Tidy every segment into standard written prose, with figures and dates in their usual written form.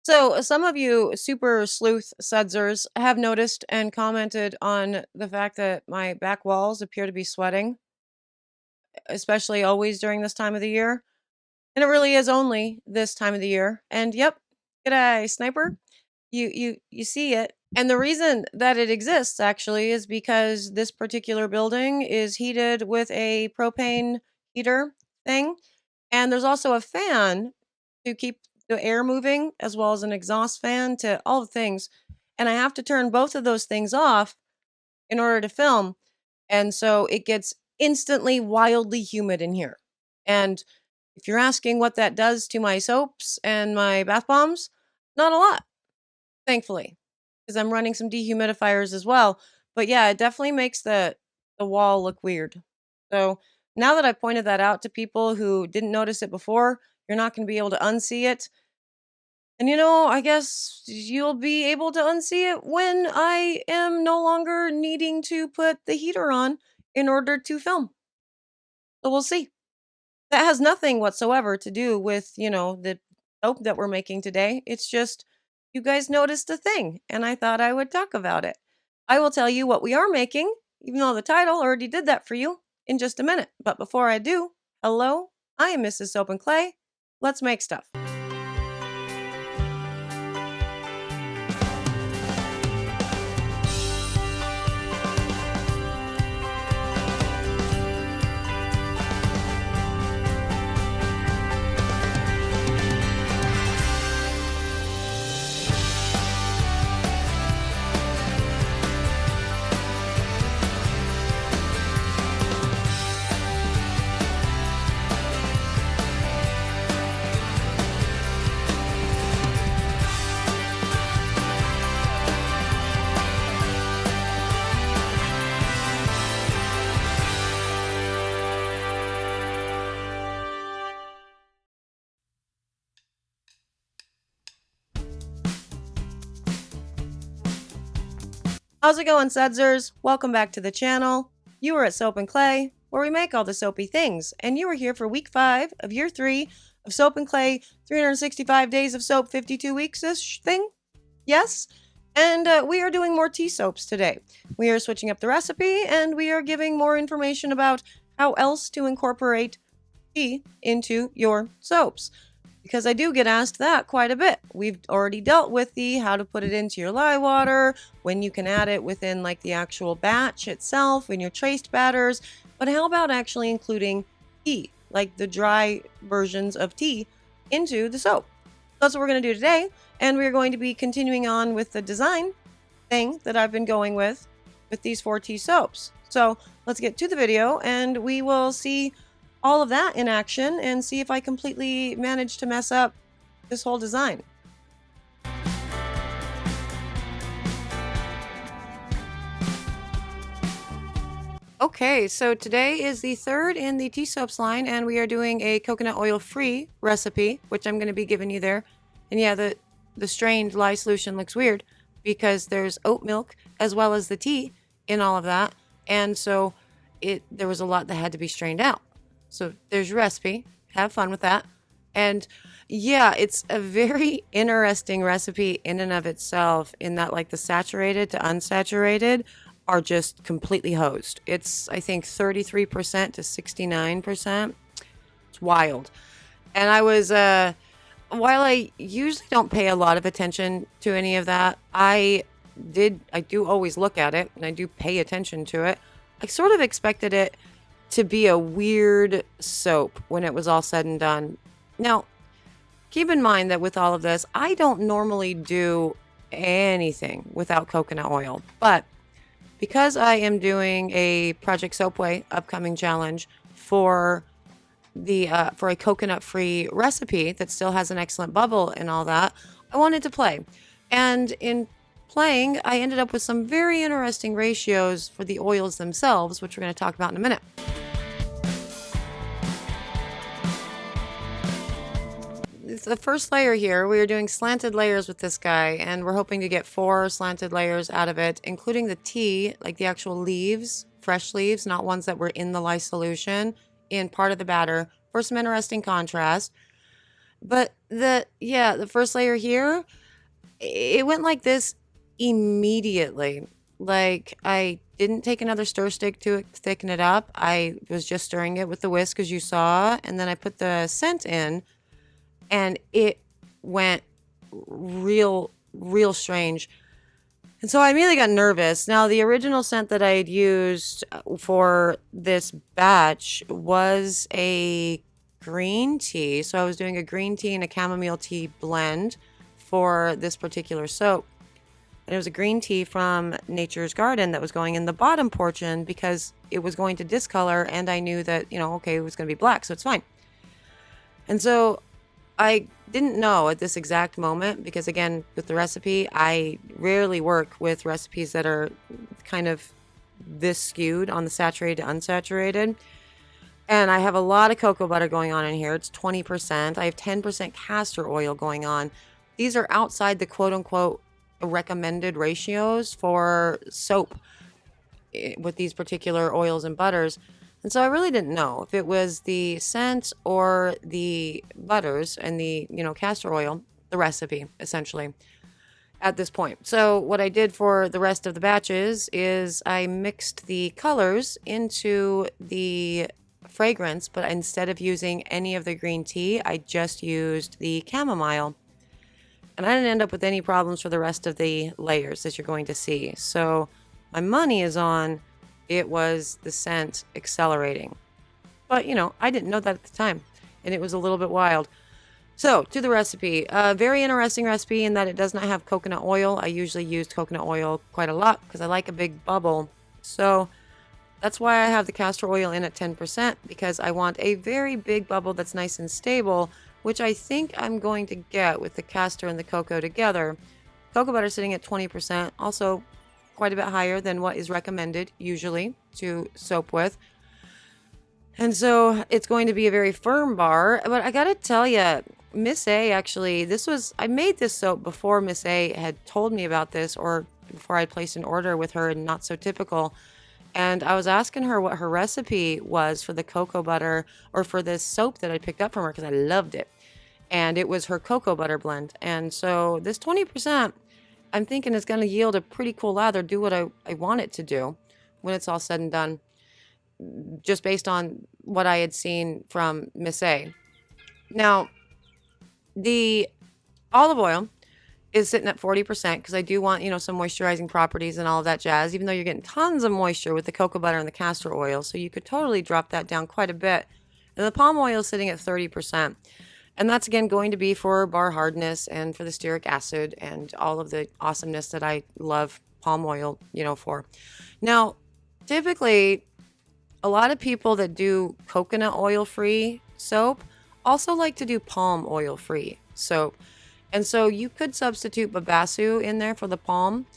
So, some of you super sleuth sudsers have noticed and commented on the fact that my back walls appear to be sweating, especially always during this time of the year. And it really is only this time of the year. And yep, g'day, sniper. You see it. And the reason that it exists actually is because this particular building is heated with a propane heater thing. And there's also a fan to keep the air moving, as well as an exhaust fan to all the things. And I have to turn both of those things off in order to film. And so it gets instantly wildly humid in here. And if you're asking what that does to my soaps and my bath bombs, not a lot, thankfully, because I'm running some dehumidifiers as well. But yeah, it definitely makes the wall look weird. So now that I've pointed that out to people who didn't notice it before, you're not going to be able to unsee it. And I guess you'll be able to unsee it when I am no longer needing to put the heater on in order to film. So we'll see. That has nothing whatsoever to do with, the soap that we're making today. It's just you guys noticed a thing, and I thought I would talk about it. I will tell you what we are making, even though the title already did that for you, in just a minute. But before I do, hello, I am Mrs. Soap and Clay. Let's make stuff. How's it going, Sudsers? Welcome back to the channel. You are at Soap and Clay, where we make all the soapy things, and you are here for week 5 of year 3 of Soap and Clay, 365 days of soap, 52 weeks-ish thing? Yes? And we are doing more tea soaps today. We are switching up the recipe, and we are giving more information about how else to incorporate tea into your soaps. Because I do get asked that quite a bit. We've already dealt with the how to put it into your lye water, when you can add it within like the actual batch itself in your traced batters, but how about actually including tea, like the dry versions of tea, into the soap? That's what we're going to do today, and we're going to be continuing on with the design thing that I've been going with these 4 tea soaps. So let's get to the video, and we will see all of that in action and see if I completely manage to mess up this whole design. Okay, so today is the 3rd in the tea soaps line, and we are doing a coconut oil free recipe, which I'm going to be giving you there. And yeah, the strained lye solution looks weird because there's oat milk as well as the tea in all of that, and so there was a lot that had to be strained out. So there's your recipe. Have fun with that. And yeah, it's a very interesting recipe in and of itself, in that like the saturated to unsaturated are just completely hosed. It's, I think, 33% to 69%. It's wild. And I was, while I usually don't pay a lot of attention to any of that, I do always look at it and I do pay attention to it. I sort of expected it to be a weird soap when it was all said and done. Now, keep in mind that with all of this, I don't normally do anything without coconut oil, but because I am doing a Project Soapway upcoming challenge for a coconut-free recipe that still has an excellent bubble and all that, I wanted to play. And in playing, I ended up with some very interesting ratios for the oils themselves, which we're going to talk about in a minute. The first layer here, we are doing slanted layers with this guy, and we're hoping to get 4 slanted layers out of it, including the tea, like the actual leaves, fresh leaves, not ones that were in the lye solution, in part of the batter for some interesting contrast. But the first layer here, it went like this immediately. Like, I didn't take another stir stick to thicken it up. I was just stirring it with the whisk, as you saw, and then I put the scent in, and it went real strange. And so I immediately got nervous. Now, the original scent that I had used for this batch was a green tea. So I was doing a green tea and a chamomile tea blend for this particular soap. And it was a green tea from Nature's Garden that was going in the bottom portion because it was going to discolor, and I knew that, okay, it was going to be black, so it's fine. And so I didn't know at this exact moment because, again, with the recipe, I rarely work with recipes that are kind of this skewed on the saturated to unsaturated. And I have a lot of cocoa butter going on in here. It's 20%. I have 10% castor oil going on. These are outside the quote-unquote recommended ratios for soap with these particular oils and butters. And so I really didn't know if it was the scent or the butters and the, castor oil, the recipe, essentially, at this point. So what I did for the rest of the batches is I mixed the colors into the fragrance, but instead of using any of the green tea, I just used the chamomile. And I didn't end up with any problems for the rest of the layers, as you're going to see. So my money is on it was the scent accelerating. But, I didn't know that at the time, and it was a little bit wild. So, to the recipe. A very interesting recipe in that it does not have coconut oil. I usually use coconut oil quite a lot because I like a big bubble. So, that's why I have the castor oil in at 10%, because I want a very big bubble that's nice and stable, which I think I'm going to get with the castor and the cocoa together. Cocoa butter sitting at 20%, also quite a bit higher than what is recommended usually to soap with. And so it's going to be a very firm bar. But I gotta tell you, Miss A actually, I made this soap before Miss A had told me about this, or before I placed an order with her in Not So Typical. And I was asking her what her recipe was for the cocoa butter or for this soap that I picked up from her because I loved it. And it was her cocoa butter blend. And so this 20%, I'm thinking it's going to yield a pretty cool lather, do what I want it to do when it's all said and done, just based on what I had seen from Miss A. Now, the olive oil is sitting at 40% because I do want, some moisturizing properties and all of that jazz, even though you're getting tons of moisture with the cocoa butter and the castor oil. So you could totally drop that down quite a bit. And the palm oil is sitting at 30%. And that's, again, going to be for bar hardness and for the stearic acid and all of the awesomeness that I love palm oil, for. Now, typically, a lot of people that do coconut oil-free soap also like to do palm oil-free soap. And so you could substitute babassu in there for the palm.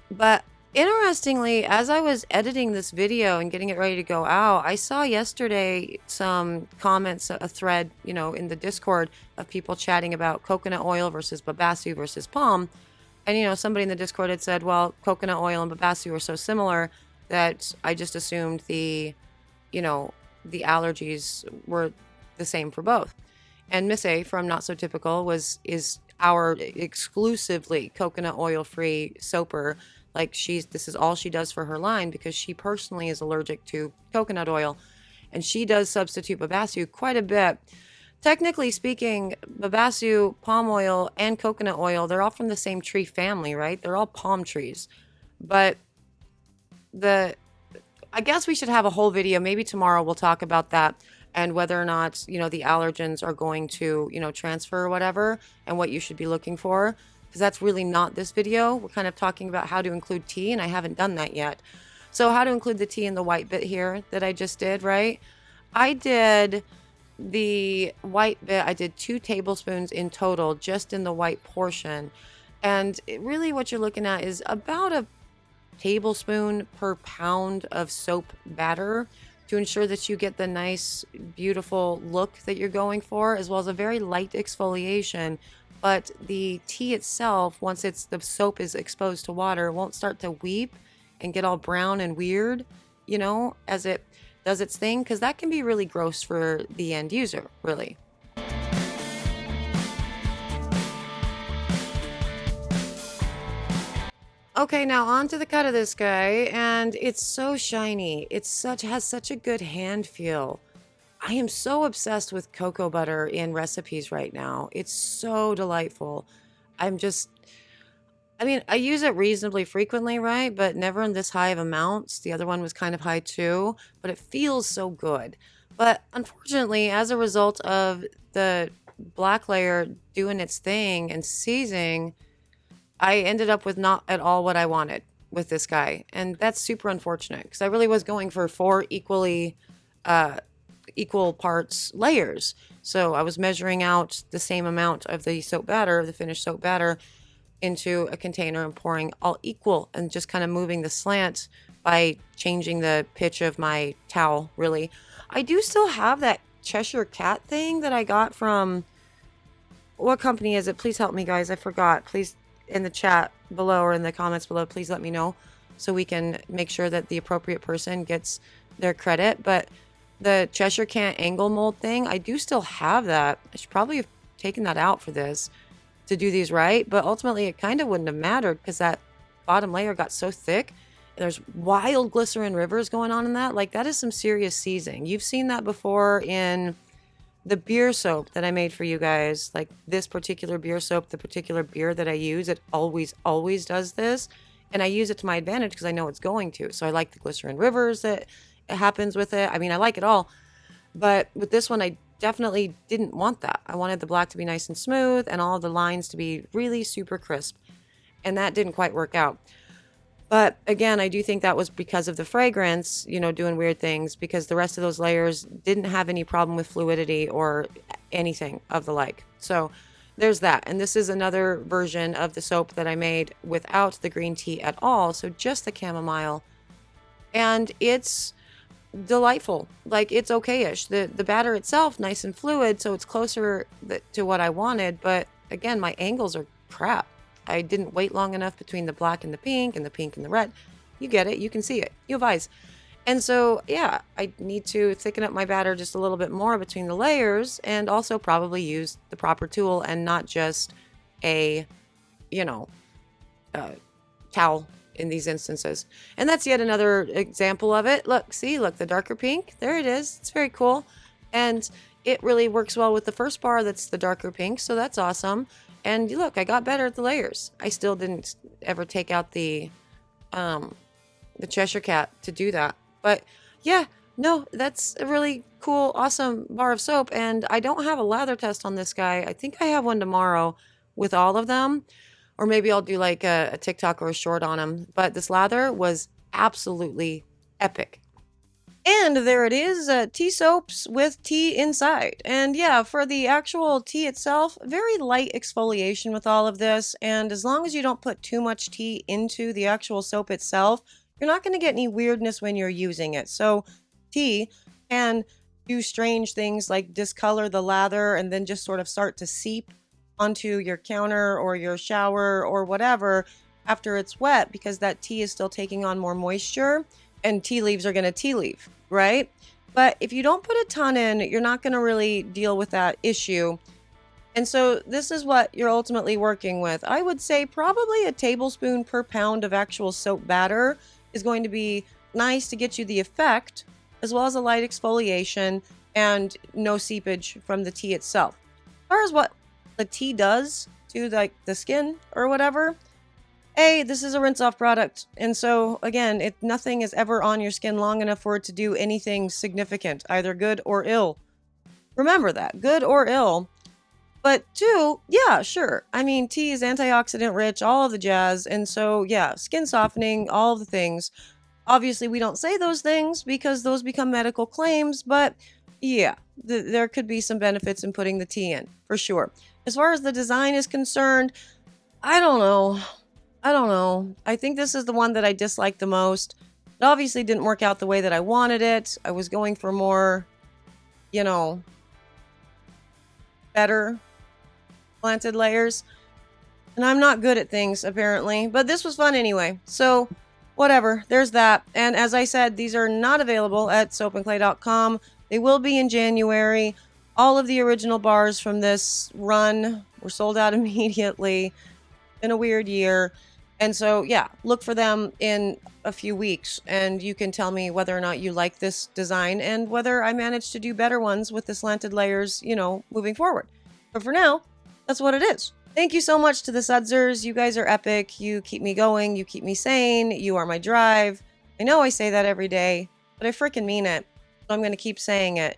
But interestingly, as I was editing this video and getting it ready to go out, I saw yesterday some comments, a thread, in the Discord of people chatting about coconut oil versus babassu versus palm. And, somebody in the Discord had said, well, coconut oil and babassu are so similar that I just assumed the allergies were the same for both. And Miss A from Not So Typical is our exclusively coconut oil free soaper. Like, this is all she does for her line because she personally is allergic to coconut oil, and she does substitute babassu quite a bit. Technically speaking, babassu, palm oil, and coconut oil, they're all from the same tree family, right? They're all palm trees. But I guess we should have a whole video. Maybe tomorrow we'll talk about that and whether or not, the allergens are going to, transfer or whatever, and what you should be looking for. Because that's really not this video. We're kind of talking about how to include tea, and I haven't done that yet. So how to include the tea in the white bit here that I just did, right? I did the white bit, I did 2 tablespoons in total, just in the white portion. And really what you're looking at is about a tablespoon per pound of soap batter to ensure that you get the nice, beautiful look that you're going for, as well as a very light exfoliation. But the tea itself, once the soap is exposed to water, won't start to weep and get all brown and weird, as it does its thing, because that can be really gross for the end user, really. Okay, now on to the cut of this guy, and it's so shiny. Has such a good hand feel. I am so obsessed with cocoa butter in recipes right now. It's so delightful. I'm just I mean, I use it reasonably frequently, right? But never in this high of amounts. The other one was kind of high too, but it feels so good. But unfortunately, as a result of the black layer doing its thing and seizing, I ended up with not at all what I wanted with this guy. And that's super unfortunate because I really was going for four uh, equal parts layers. So I was measuring out the same amount of the soap batter, the finished soap batter, into a container and pouring all equal and just kind of moving the slant by changing the pitch of my towel, really. I do still have that Cheshire Cat thing that I got from, what company is it? Please help me, guys. I forgot. Please, in the chat below or in the comments below, please let me know so we can make sure that the appropriate person gets their credit. But the Cheshire Cat angle mold thing, I do still have that. I should probably have taken that out for this to do these right, but ultimately it kind of wouldn't have mattered because that bottom layer got so thick. There's wild glycerin rivers going on in that. Like, that is some serious seizing. You've seen that before in the beer soap that I made for you guys. Like, this particular beer soap, the particular beer that I use, it always does this. And I use it to my advantage because I know it's going to. So I like the glycerin rivers that it happens with it. I mean, I like it all. But with this one, I definitely didn't want that. I wanted the black to be nice and smooth and all of the lines to be really super crisp. And that didn't quite work out. But again, I do think that was because of the fragrance, you know, doing weird things, because the rest of those layers didn't have any problem with fluidity or anything of the like. So there's that. And this is another version of the soap that I made without the green tea at all. So just the chamomile. And it's delightful. Like, it's okay-ish. The batter itself, nice and fluid, so it's closer to what I wanted. But again, my angles are crap. I didn't wait long enough between the black and the pink and the red. You get it. You can see it. You have eyes. And so, yeah, I need to thicken up my batter just a little bit more between the layers and also probably use the proper tool and not just a, you know, towel in these instances. And that's yet another example of it. Look, see, look, the darker pink. There it is. It's very cool. And it really works well with the first bar that's the darker pink. So that's awesome. And look, I got better at the layers. I still didn't ever take out the Cheshire Cat to do that. But yeah, no, that's a really cool, awesome bar of soap. And I don't have a lather test on this guy. I think I have one tomorrow with all of them. Or maybe I'll do like a TikTok or a short on them. But this lather was absolutely epic. And there it is, tea soaps with tea inside. And yeah, for the actual tea itself, very light exfoliation with all of this. And as long as you don't put too much tea into the actual soap itself, you're not going to get any weirdness when you're using it. So tea can do strange things like discolor the lather and then just sort of start to seep onto your counter or your shower or whatever after it's wet, because that tea is still taking on more moisture and tea leaves are going to tea leaf, right? But if you don't put a ton in, you're not going to really deal with that issue. And so this is what you're ultimately working with. I would say probably a tablespoon per pound of actual soap batter is going to be nice to get you the effect, as well as a light exfoliation and no seepage from the tea itself. As far as what the tea does to like the skin or whatever, this is a rinse off product. And so again, nothing is ever on your skin long enough for it to do anything significant, either good or ill. Remember that, good or ill. But two, yeah, sure. I mean, tea is antioxidant rich, all of the jazz. And so, yeah, skin softening, all of the things. Obviously, we don't say those things because those become medical claims. But yeah, there could be some benefits in putting the tea in, for sure. As far as the design is concerned, I don't know. I think this is the one that I dislike the most. It obviously didn't work out the way that I wanted it. I was going for more, you know, better planted layers. And I'm not good at things, apparently. But this was fun anyway. So, whatever. There's that. And as I said, these are not available at soapandclay.com. They will be in January. All of the original bars from this run were sold out immediately. Been a weird year. And so, yeah, look for them in a few weeks and you can tell me whether or not you like this design and whether I managed to do better ones with the slanted layers, moving forward. But for now, that's what it is. Thank you so much to the Sudsers. You guys are epic. You keep me going. You keep me sane. You are my drive. I know I say that every day, but I freaking mean it. So I'm going to keep saying it.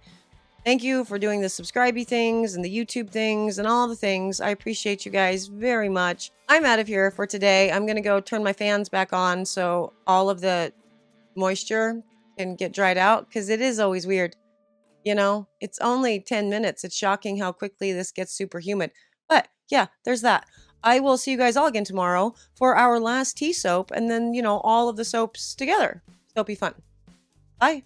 Thank you for doing the subscribey things and the YouTube things and all the things. I appreciate you guys very much. I'm out of here for today. I'm going to go turn my fans back on so all of the moisture can get dried out because it is always weird. It's only 10 minutes. It's shocking how quickly this gets super humid. But yeah, there's that. I will see you guys all again tomorrow for our last tea soap and then, all of the soaps together. Soapy fun. Bye.